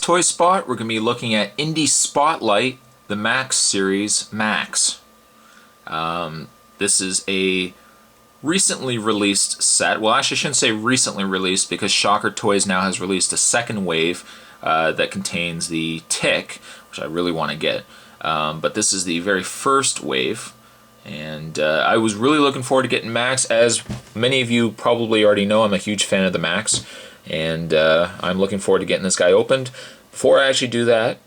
toy spot, we're going to be looking at Indy Spotlight, the Maxx series, Maxx. This is a recently released set. Well, actually I shouldn't say recently released, because Shocker Toys now has released a second wave that contains the Tick, which I really want to get. But this is the very first wave. And I was really looking forward to getting Maxx. As many of you probably already know, I'm a huge fan of the Maxx. And I'm looking forward to getting this guy opened. Before I actually do that,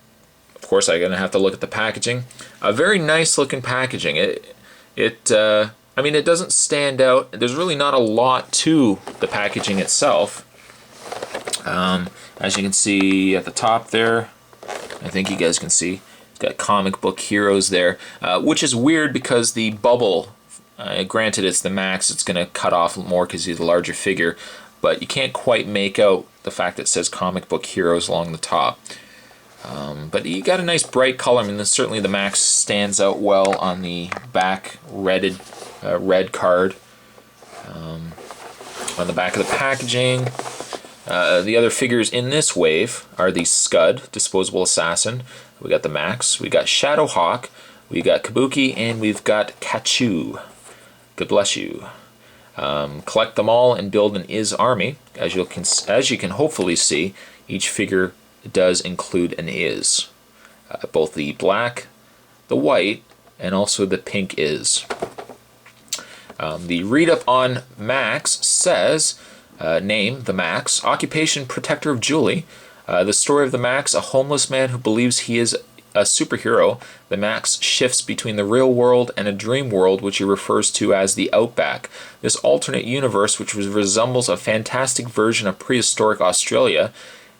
of course, I'm going to have to look at the packaging. A very nice looking packaging. I mean, it doesn't stand out. There's really not a lot to the packaging itself. As you can see at the top there, I think you guys can see, it's got comic book heroes there, which is weird because the bubble, granted it's the Maxx, it's going to cut off more because he's a larger figure, but you can't quite make out the fact that it says comic book heroes along the top. But you got a nice bright color. I mean, certainly the Maxx stands out well on the back red card. On the back of the packaging, the other figures in this wave are the Scud, Disposable Assassin. We got the Maxx, we got Shadowhawk, we got Kabuki, and we've got Kachu. God bless you. Collect them all and build an Is army. As you can hopefully see, each figure does include an Is. Both the black, the white, and also the pink Is. The read-up on Maxx says, name, the Maxx, occupation, protector of Julie. The story of the Maxx, a homeless man who believes he is a superhero. The Maxx shifts between the real world and a dream world, which he refers to as the Outback. This alternate universe, which resembles a fantastic version of prehistoric Australia,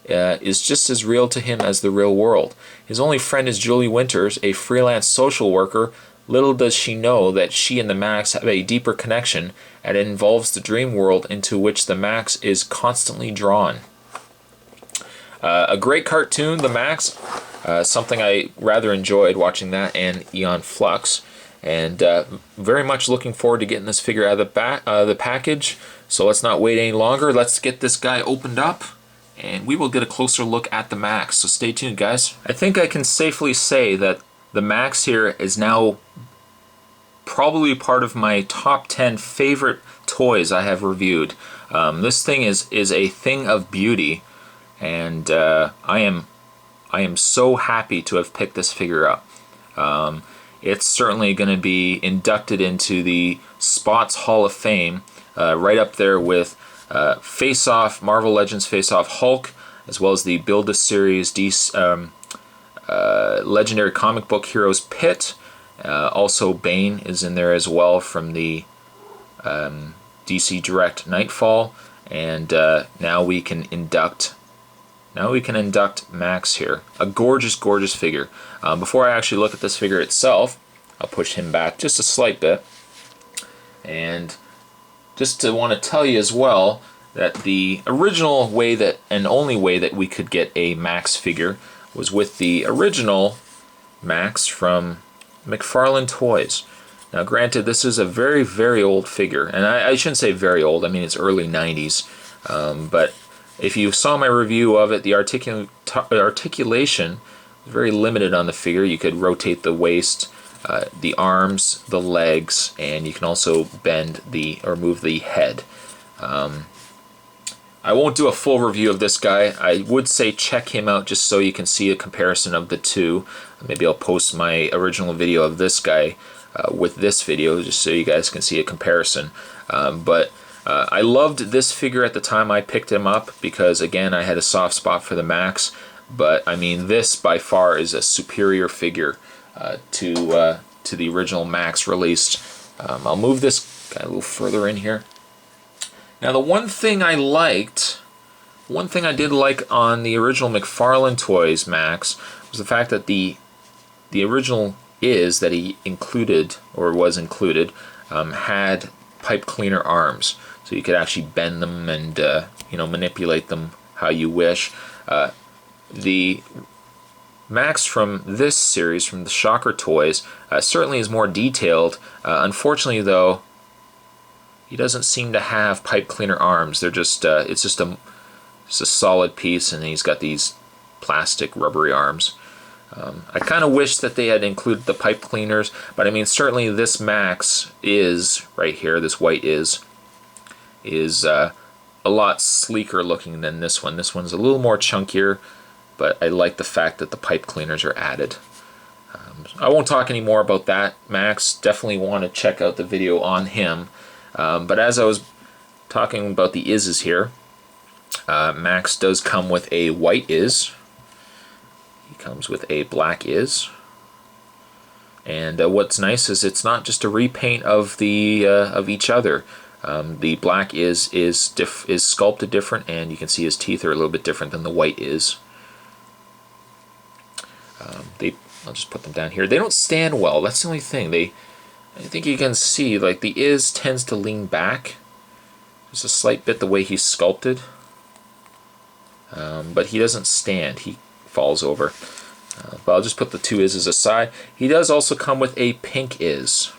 is just as real to him as the real world. His only friend is Julie Winters, a freelance social worker. Little does she know that she and the Maxx have a deeper connection, and it involves the dream world into which the Maxx is constantly drawn. A great cartoon, the Maxx. Something I rather enjoyed watching that, and Eon Flux. And very much looking forward to getting this figure out of the package. So let's not wait any longer. Let's get this guy opened up, and we will get a closer look at the Maxx. So stay tuned, guys. I think I can safely say that the Maxx here is now probably part of my top 10 favorite toys I have reviewed. This thing is a thing of beauty, and I am so happy to have picked this figure up. It's certainly going to be inducted into the Spots Hall of Fame, right up there with Face Off, Marvel Legends Face Off Hulk, as well as the Build-A-Series Legendary Comic Book Heroes Pit. Also Bane is in there as well from the DC Direct Nightfall. And now we can induct Maxx here. A gorgeous, gorgeous figure. Before I actually look at this figure itself, I'll push him back just a slight bit. And just to want to tell you as well that the original way that, and only way that we could get a Maxx figure was with the original Maxx from McFarlane Toys. Now granted, this is a very, very old figure. And I shouldn't say very old, I mean it's early 90s. But if you saw my review of it, the articulation was very limited on the figure. You could rotate the waist, the arms, the legs, and you can also bend or move the head. I won't do a full review of this guy. I would say check him out just so you can see a comparison of the two. Maybe I'll post my original video of this guy with this video just so you guys can see a comparison. But I loved this figure at the time I picked him up because, again, I had a soft spot for the Maxx. But, I mean, this by far is a superior figure to the original Maxx released. I'll move this guy a little further in here. Now, the one thing I did like on the original McFarlane Toys Maxx was the fact that the original Is that he included, or was included, had pipe cleaner arms. So you could actually bend them and manipulate them how you wish. The Maxx from this series, from the Shocker Toys, certainly is more detailed. Unfortunately, though, he doesn't seem to have pipe cleaner arms. They're just it's just a solid piece, and he's got these plastic rubbery arms. I kind of wish that they had included the pipe cleaners, but I mean certainly this Maxx is right here. This white is a lot sleeker looking than this one. This one's a little more chunkier, but I like the fact that the pipe cleaners are added. I won't talk any more about that Maxx. Definitely want to check out the video on him. But as I was talking about the ises here, Maxx does come with a white is. He comes with a black is. And what's nice is it's not just a repaint of the of each other. The black is sculpted different, and you can see his teeth are a little bit different than the white is. I'll just put them down here. They don't stand well. That's the only thing. I think you can see like the is tends to lean back just a slight bit the way he's sculpted, but he doesn't stand. He falls over. But I'll just put the two ises aside. He does also come with a pink is.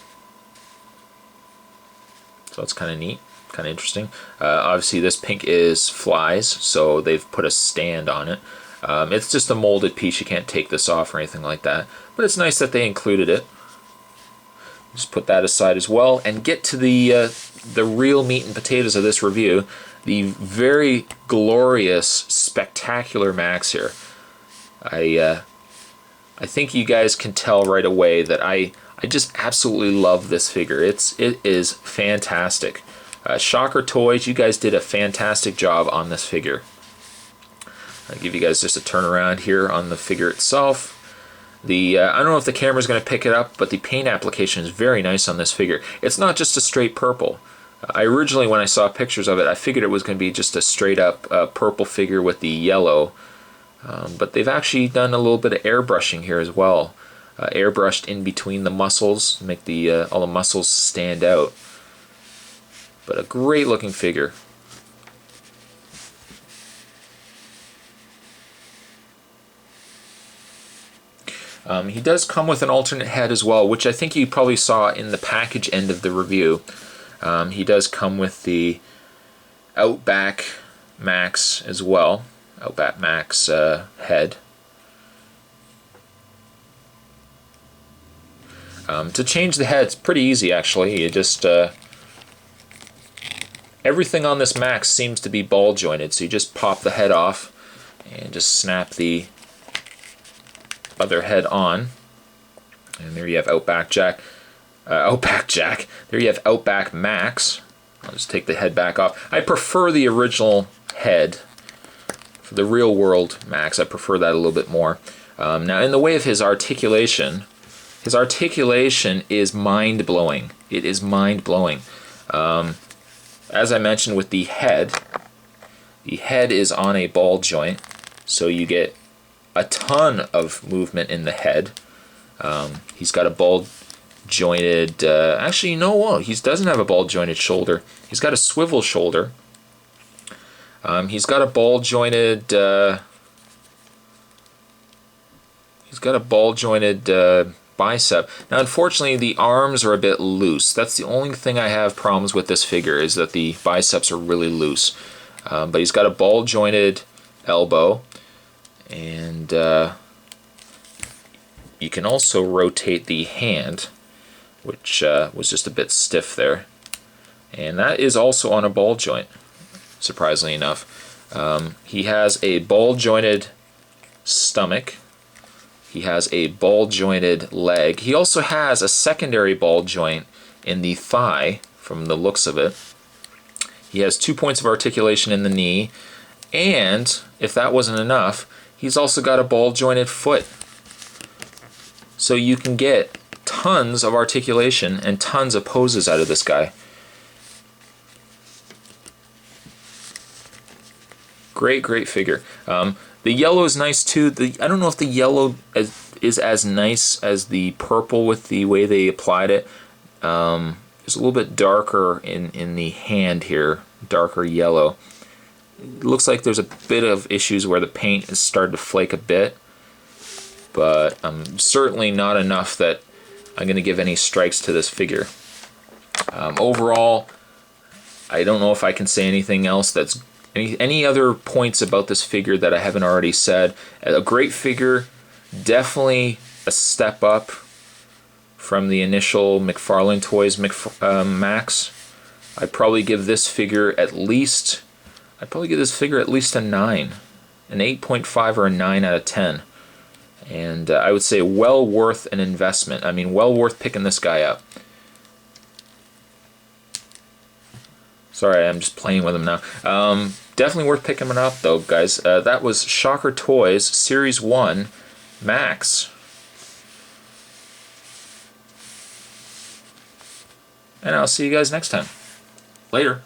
So it's kind of neat, kind of interesting. Obviously this pink is flies, so they've put a stand on it. It's just a molded piece, you can't take this off or anything like that. But it's nice that they included it. Just put that aside as well, and get to the real meat and potatoes of this review. The very glorious, spectacular Maxx here. I think you guys can tell right away that I just absolutely love this figure. It is fantastic. Shocker Toys, you guys did a fantastic job on this figure. I'll give you guys just a turnaround here on the figure itself. I don't know if the camera's going to pick it up, but the paint application is very nice on this figure. It's not just a straight purple. I originally, when I saw pictures of it, I figured it was going to be just a straight up purple figure with the yellow. But they've actually done a little bit of airbrushing here as well. Airbrushed in between the muscles, make all the muscles stand out. But a great looking figure. He does come with an alternate head as well, which I think you probably saw in the package end of the review. He does come with the Outback Maxx as well. Outback Maxx head. To change the head, it's pretty easy actually. You just everything on this Maxx seems to be ball jointed, so you just pop the head off and just snap the other head on, and there you have Outback Jack. There you have Outback Maxx. I'll just take the head back off. I prefer the original head. For the real world Maxx, I prefer that a little bit more. Now, in the way of his articulation is mind-blowing. It is mind-blowing. As I mentioned with the head is on a ball joint, so you get a ton of movement in the head. He's got a ball jointed, actually, no, well, he doesn't have a ball jointed shoulder. He's got a swivel shoulder. He's got a ball jointed, bicep. Now, unfortunately, the arms are a bit loose. That's the only thing I have problems with this figure, is that the biceps are really loose. But he's got a ball jointed elbow. And you can also rotate the hand, which was just a bit stiff there. And that is also on a ball joint, surprisingly enough. He has a ball jointed stomach. He has a ball jointed leg. He also has a secondary ball joint in the thigh, from the looks of it. He has 2 points of articulation in the knee. And if that wasn't enough, he's also got a ball jointed foot. So you can get tons of articulation and tons of poses out of this guy. Great figure. The yellow is nice too. I don't know if the yellow is as nice as the purple with the way they applied it. It's a little bit darker in the hand here, darker yellow. It looks like there's a bit of issues where the paint has started to flake a bit, but certainly not enough that I'm going to give any strikes to this figure. Overall, I don't know if I can say anything else that's Any other points about this figure that I haven't already said? A great figure, definitely a step up from the initial McFarlane Toys Maxx. I'd probably give this figure at least, a 9, an 8.5 or a 9 out of 10. And I would say well worth an investment. I mean, well worth picking this guy up. Sorry, I'm just playing with him now. Definitely worth picking him up, though, guys. That was Shocker Toys Series 1 Maxx. And I'll see you guys next time. Later.